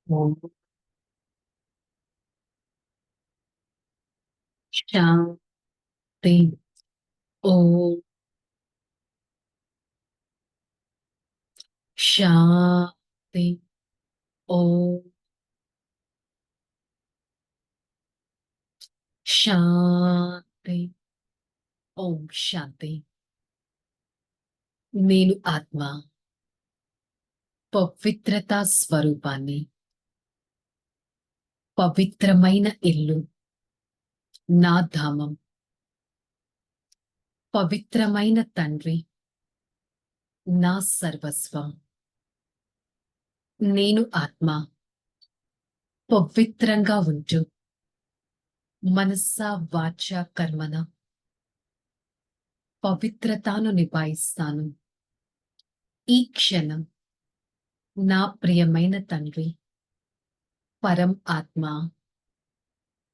ఓం శాంతి. ఓం శాంతి. ఓం శాంతి. ఓం శాంతి. నేను ఆత్మ పవిత్రతా స్వరూపాన్ని, పవిత్రమైన ఇల్లు, నా ధామం, పవిత్రమైన తండ్రి, నా సర్వస్వం. నేను ఆత్మ పవిత్రంగా ఉంటూ మనస్స వాచ కర్మన పవిత్రతను నిభాయిస్తాను. ఈ క్షణం నా ప్రియమైన తండ్రి పరం ఆత్మ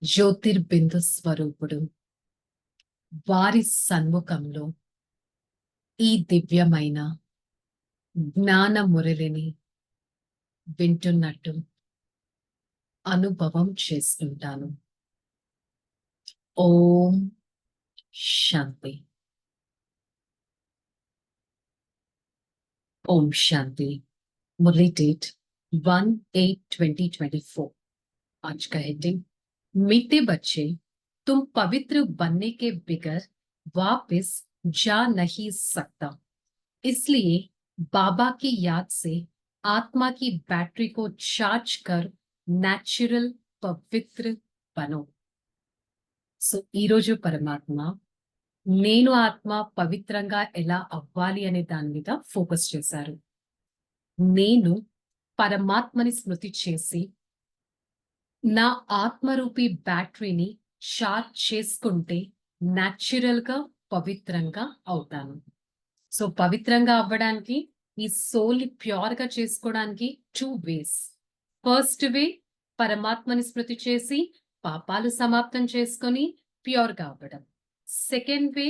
జ్యోతిర్బిందు స్వరూపుడు వారి సన్ముఖంలో ఈ దివ్యమైన జ్ఞాన మురళిని వింటున్నట్టు అనుభవం చేసుకుంటాను. ఓం శాంతి. ओम शांति। मुरली डेट 1/8/2024। आज का हेडिंग, मीठे बच्चे, तुम पवित्र बनने के बगैर वापस जा नहीं सकता, इसलिए बाबा की याद से आत्मा की बैटरी को चार्ज कर नेचुरल पवित्र बनो। సో ఈరోజు పరమాత్మ నేను ఆత్మ పవిత్రంగా ఎలా అవ్వాలి అనే దాని మీద ఫోకస్ చేశారు. నేను పరమాత్మని స్మృతి చేసి నా ఆత్మరూపి బ్యాటరీని చార్జ్ చేసుకుంటే న్యాచురల్ గా పవిత్రంగా అవుతాను. సో పవిత్రంగా అవ్వడానికి, ఈ సోల్ ని ప్యూర్ గా చేసుకోవడానికి 2 వేస్. ఫస్ట్ వే, పరమాత్మని స్మృతి చేసి పాపాలు సమాప్తం చేసుకొని ప్యూర్ గా అవ్వడం. సెకండ్ వే,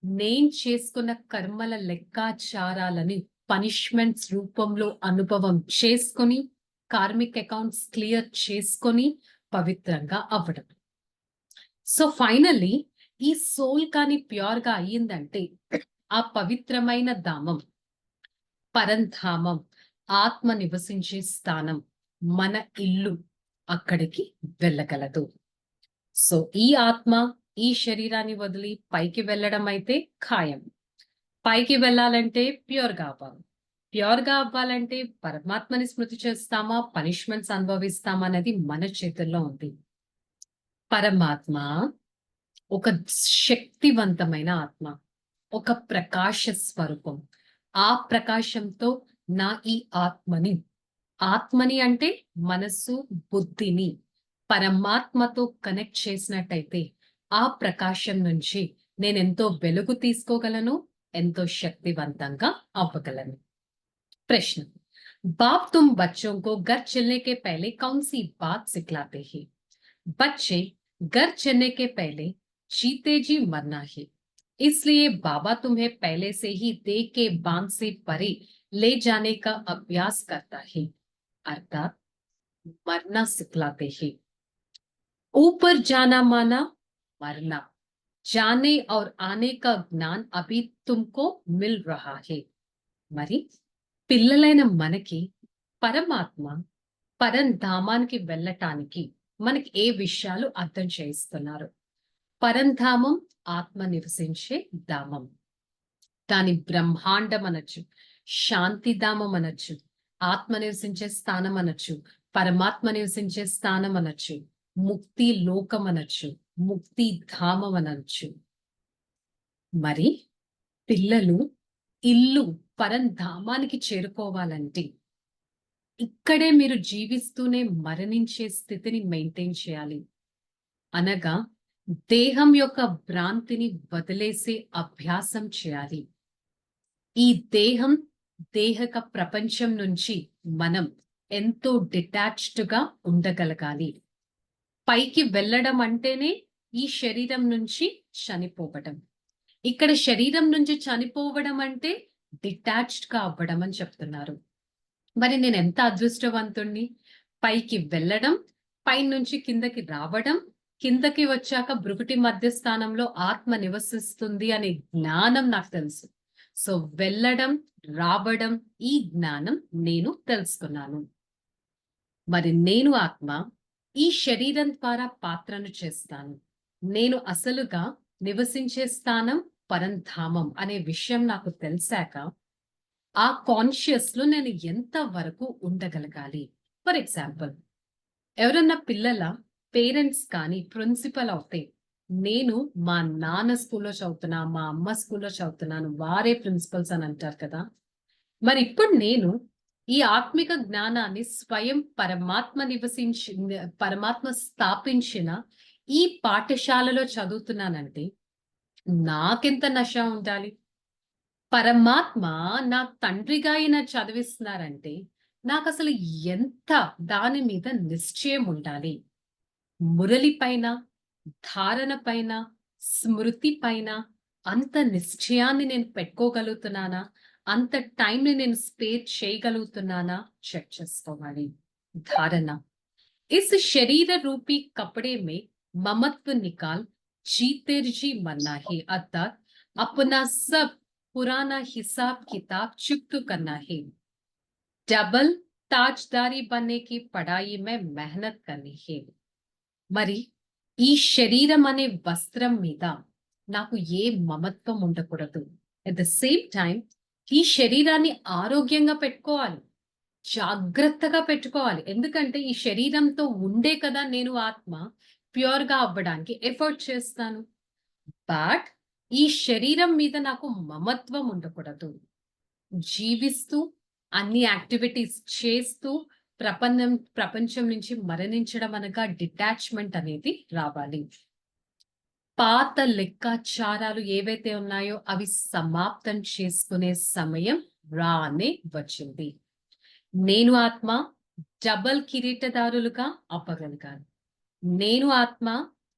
నేను చేసుకున్న కర్మల లెక్కాచారాలని పనిష్మెంట్స్ రూపంలో అనుభవం చేసుకొని కార్మిక్ అకౌంట్స్ క్లియర్ చేసుకొని పవిత్రంగా అవ్వడం. సో ఫైనల్లీ ఈ సోల్ కానీ ప్యూర్ గా అయ్యిందంటే ఆ పవిత్రమైన ధామం, పరంధామం, ఆత్మ నివసించే స్థానం, మన ఇల్లు, అక్కడికి వెళ్ళగలదు. సో ఈ ఆత్మ ఈ శరీరాన్ని వదిలి పైకి వెళ్ళడం అయితే ఖాయం. పైకి వెళ్ళాలంటే ప్యూర్ గా అవ్వాలి. ప్యూర్ గా అవ్వాలంటే పరమాత్మని స్మృతి చేస్తామా, పనిష్మెంట్స్ అనుభవిస్తామా అనేది మన చేతుల్లో ఉంది. పరమాత్మ ఒక శక్తివంతమైన ఆత్మ, ఒక ప్రకాశ స్వరూపం. ఆ ప్రకాశంతో నా ఈ ఆత్మని అంటే మనస్సు, బుద్ధిని పరమాత్మతో కనెక్ట్ చేసినట్టయితే ఆ ప్రకాశం నుంచి నేను ఎంతో వెలుగు తీసుకోగలను, ఎంతో శక్తివంతంగా అవ్వగలను. प्रश्न, बाप तुम बच्चों को घर चलने के पहले कौन सी बात सिखलाते हैं? बच्चे घर चलने के पहले जीते जी मरना है, इसलिए बाबा तुम्हें पहले से ही देह के बांध से परे ले जाने का अभ्यास करता है, अर्थात मरना सिखलाते हैं। ऊपर जाना माना मरना, जाने और आने का ज्ञान अभी तुमको मिल रहा है। మరి పిల్లలైన మనకి పరమాత్మ పరంధామానికి వెళ్ళటానికి మనకి ఏ విషయాలు అర్థం చేయిస్తున్నారు? పరంధామం ఆత్మ నివసించే ధామం. దాని బ్రహ్మాండం అనొచ్చు, శాంతిధామం అనొచ్చు, ఆత్మ నివసించే స్థానం అనొచ్చు, పరమాత్మ నివసించే స్థానం అనొచ్చు, ముక్తి లోకం అనొచ్చు, ముక్తి ధామం అనొచ్చు. మరి పిల్లలు ఇల్లు పరంధామానికి చేరుకోవాలంటే ఇక్కడే మీరు జీవిస్తూనే మరణించే స్థితిని మెయింటైన్ చేయాలి. అనగా దేహం యొక్క భ్రాంతిని వదిలేసే అభ్యాసం చేయాలి. ఈ దేహం, దేహక ప్రపంచం నుంచి మనం ఎంతో డిటాచ్డ్ గా ఉండగలగాలి. పైకి వెళ్ళడం అంటేనే ఈ శరీరం నుంచి చనిపోవడం. ఇక్కడ శరీరం నుంచి చనిపోవడం అంటే డిటాచ్డ్ గా అవ్వడం అని చెప్తున్నారు. మరి నేను ఎంత అదృష్టవంతుణ్ణి! పైకి వెళ్ళడం, పైనుంచి కిందకి రావడం, కిందకి వచ్చాక భృకుటి మధ్య స్థానంలో ఆత్మ నివసిస్తుంది అనే జ్ఞానం నాకు తెలుసు. సో వెళ్ళడం, రావడం, ఈ జ్ఞానం నేను తెలుసుకున్నాను. మరి నేను ఆత్మ ఈ శరీరం ద్వారా పాత్రను చేస్తాను. నేను అసలుగా నివసించే స్థానం పరంధామం అనే విషయం నాకు తెలిసాక ఆ కాన్షియస్ లో నేను ఎంత వరకు ఉండగలగాలి. ఫర్ ఎగ్జాంపుల్, ఎవరన్నా పిల్లల పేరెంట్స్ కానీ ప్రిన్సిపల్ అవుతే, నేను మా నాన్న స్కూల్లో చదువుతున్నా, మా అమ్మ స్కూల్లో చదువుతున్నాను, వారే ప్రిన్సిపల్స్ అని అంటారు కదా. మరి ఇప్పుడు నేను ఈ ఆత్మిక జ్ఞానాన్ని స్వయం పరమాత్మ స్థాపించిన ఈ పాఠశాలలో చదువుతున్నానంటే నాకెంత నష ఉండాలి. పరమాత్మ నా తండ్రిగా అయినా చదివిస్తున్నారంటే నాకసలు ఎంత దాని మీద నిశ్చయం ఉండాలి. మురళి పైన, ధారణ పైన, స్మృతి పైన అంత నిశ్చయాన్ని నేను పెట్టుకోగలుగుతున్నానా? అంత టైంని నేను స్పేర్ చేయగలుగుతున్నానా చెక్ చేసుకోవాలి. धारणा, इस शरीर रूपी कपड़े में ममत्व निकाल जीते जी मरना है, अर्थात अपना सब पुराना हिसाब किताब चुक्त करना है. डबल ताजदारी बनने की पढ़ाई में मेहनत करनी है. మరి ఈ శరీరం అనే వస్త్రం మీద నాకు ఏ మమత్వం ఉండకూడదు. అట్ ద సేమ్ టైం ఈ శరీరాన్ని ఆరోగ్యంగా పెట్టుకోవాలి, జాగ్రత్తగా పెట్టుకోవాలి. ఎందుకంటే ఈ శరీరంతో ఉండే కదా నేను ఆత్మ ప్యూర్ గా అవ్వడానికి ఎఫర్ట్ చేస్తాను. బట్ ఈ శరీరం మీద నాకు మమత్వం ఉండకూడదు. జీవిస్తూ అన్ని యాక్టివిటీస్ చేస్తూ ప్రపంచం నుంచి మరణించడం అనగా డిటాచ్మెంట్ అనేది రావాలి. పాత లెక్కాచారాలు ఏవైతే ఉన్నాయో అవి సమాప్తం చేసుకునే సమయం రానే వచ్చింది. నేను ఆత్మ డబల్ కిరీటదారులుగా అవ్వగలిగాను. నేను ఆత్మ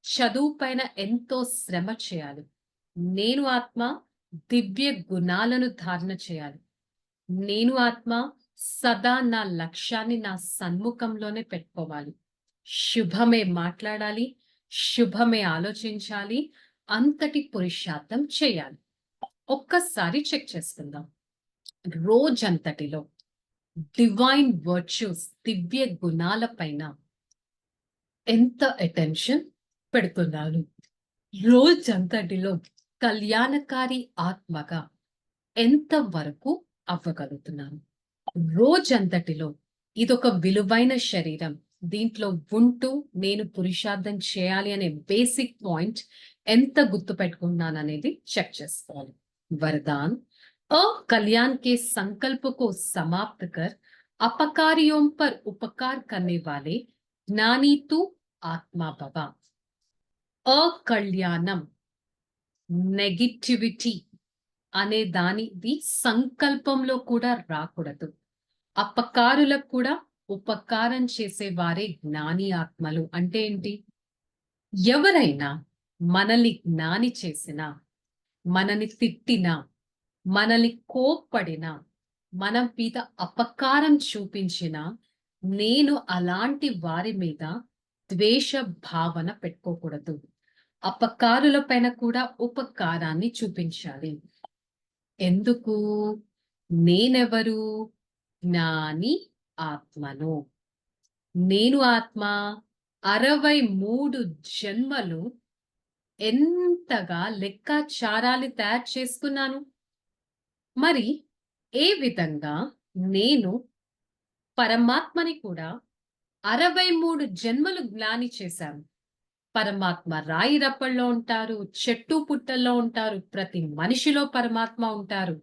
చదువు పైన ఎంతో శ్రమ చేయాలి. నేను ఆత్మ దివ్య గుణాలను ధారణ చేయాలి. నేను ఆత్మ సదా నా లక్ష్యాన్ని నా సన్ముఖంలోనే పెట్టుకోవాలి. శుభమే మాట్లాడాలి, శుభమే ఆలోచించాలి, అంతటి పురుషార్థం చేయాలి. ఒక్కసారి చెక్ చేసుకుందాం. రోజంతటిలో డివైన్ వర్చ్యూస్, దివ్య గుణాల పైన ఎంత అటెన్షన్ పెడుతున్నాను? రోజంతటిలో కళ్యాణకారి ఆత్మగా ఎంత వరకు అవ్వగలుగుతున్నాను? రోజంతటిలో ఇదొక విలువైన శరీరం, దీంట్లో ఉంటూ నేను పురుషార్థం చేయాలి అనే బేసిక్ పాయింట్ ఎంత గుర్తు పెట్టుకున్నాను అనేది చెక్ చేసుకోవాలి. वरदान, कल्याण के संकल्प को समाप्त कर अपकारियों पर उपकार करने वाले ज्ञानी तू आत्मा भव. అకళ్యాణం, నెగిటివిటీ అనే దానిది సంకల్పంలో కూడా రాకూడదు. అపకారులకు కూడా ఉపకారం చేసేవారే జ్ఞాని ఆత్మలు. అంటే ఏంటి? ఎవరైనా మనల్ని జ్ఞాని చేసినా, మనని తిట్టినా, మనల్ని కోప్పడినా, మన మీద అపకారం చూపించినా నేను అలాంటి వారి మీద ద్వేష భావన పెట్టుకోకూడదు. అపకారుల పైన కూడా ఉపకారాన్ని చూపించాలి. ఎందుకు? నేనెవరు? జ్ఞాని ఆత్మను. నేను ఆత్మ 63 జన్మలు ఎంతగా లెక్కాచారాలు తయారు చేసుకున్నాను. మరి ఏ విధంగా నేను పరమాత్మని కూడా 63 జన్మలు జ్ఞాని చేశాను. పరమాత్మ రాయి రప్పల్లో ఉంటారు, చెట్టు పుట్టల్లో ఉంటారు, ప్రతి మనిషిలో పరమాత్మ ఉంటారు,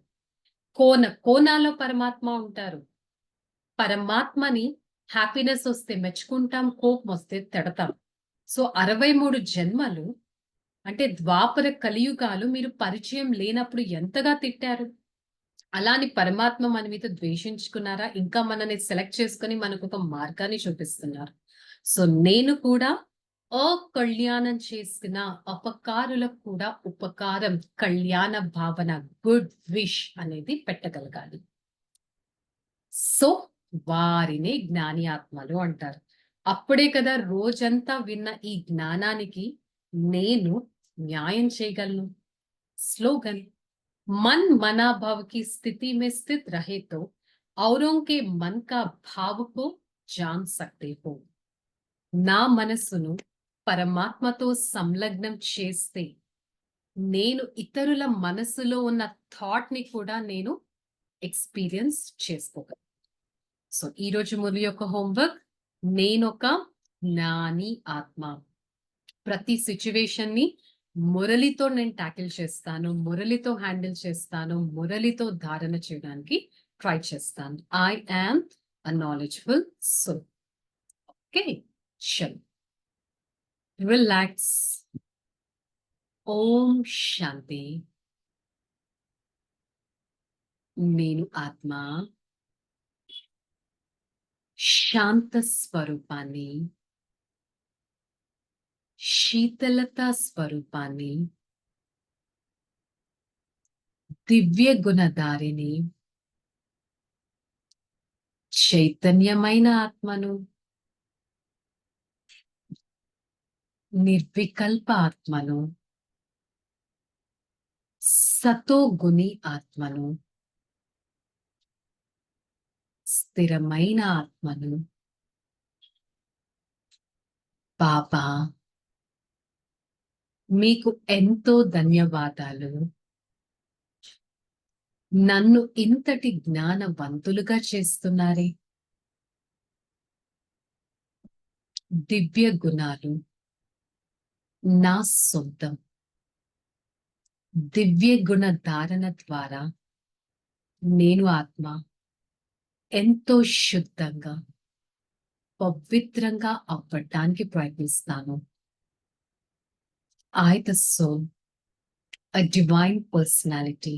కోనాలో పరమాత్మ ఉంటారు. పరమాత్మని హ్యాపీనెస్ వస్తే మెచ్చుకుంటాం, కోపం వస్తే తిడతాం. సో 63 జన్మలు అంటే ద్వాపర కలియుగాలు మీరు పరిచయం లేనప్పుడు ఎంతగా తిట్టారు. అలాని పరమాత్మ మన మీద ద్వేషించుకున్నారా? ఇంకా మనని సెలెక్ట్ చేసుకొని మనకు ఒక మార్గాన్ని చూపిస్తున్నారు. సో నేను కూడా అకళ్యాణం చేసిన అపకారులకు కూడా ఉపకారం, కళ్యాణ భావన, గుడ్ విష్ అనేది పెట్టగలగాలి. సో వారినే జ్ఞాని ఆత్మలు అంటారు. అప్పుడే కదా రోజంతా విన్న ఈ జ్ఞానానికి నేను న్యాయం చేయగలను. స్లోగన్, मन मना भाव की स्थिति में स्थित रहे तो औरों के मन का भाव को जान सकते हो. నా మనసును పరమాత్మతో సంలగ్నం చేస్తే నేను ఇతరుల మనసులో ఉన్న థాట్ ని కూడా నేను ఎక్స్పీరియన్స్ చేసుకోగలను. సో ఈ రోజు మురళి యొక్క హోంవర్క్, నేనొక జ్ఞాని ఆత్మ. ప్రతి సిచ్యువేషన్ ని మురళితో నేను ట్యాకిల్ చేస్తాను, మురళితో హ్యాండిల్ చేస్తాను, మురళితో ధారణ చేయడానికి ట్రై చేస్తాను. I am a knowledgeable soul. Okay, చల్, రిలాక్స్. ఓం శాంతి. నేను ఆత్మ, శాంత స్వరూపాన్ని, శీతలత స్వరూపాన్ని, దివ్య గుణధారిని, చైతన్యమైన ఆత్మను, నిర్వికల్ప ఆత్మను, సతోగుణి ఆత్మను, స్థిరమైన ఆత్మను. బాబా, మీకు ఎంతో ధన్యవాదాలు. నన్ను ఇంతటి జ్ఞానవంతులుగా చేస్తున్నారే. దివ్య గుణాలు నా సొంతం. దివ్య గుణ ధారణ ద్వారా నేను ఆత్మ ఎంతో శుద్ధంగా, పవిత్రంగా అవ్వటానికి ప్రయత్నిస్తాను. I, the soul, a divine personality,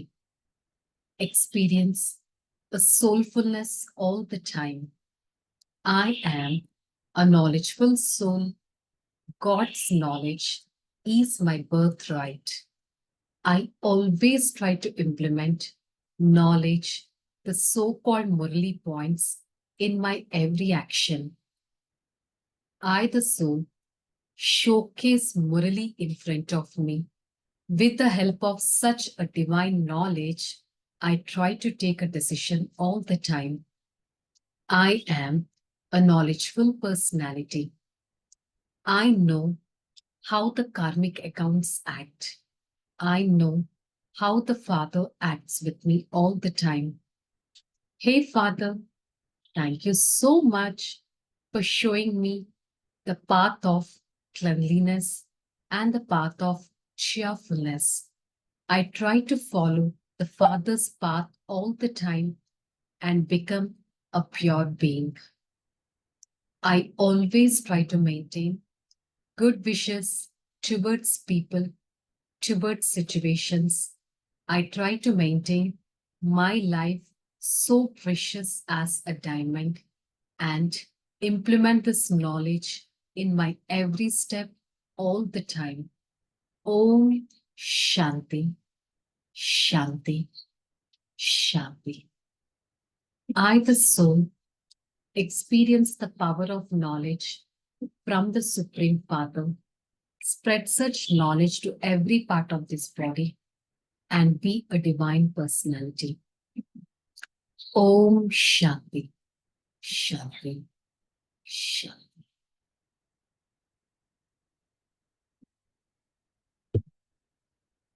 experience a soulfulness all the time. I am a knowledgeable soul. God's knowledge is my birthright. I always try to implement knowledge, the so-called Murali points, in my every action. I, the soul, showcase Murali in front of me. With the help of such a divine knowledge, I try to take a decision all the time. I am a knowledgeable personality. I know how the karmic accounts act. I know how the Father acts with me all the time. Hey Father, thank you so much for showing me the path of cleanliness and the path of cheerfulness. I try to follow the Father's path all the time and become a pure being. I always try to maintain good wishes towards people, towards situations. I try to maintain my life so precious as a diamond and implement this knowledge in my every step all the time. Om Shanti, Shanti, Shanti. I, the soul, experience the power of knowledge from the Supreme Father. Spread such knowledge to every part of this body and be a divine personality. Om Shanti, Shanti.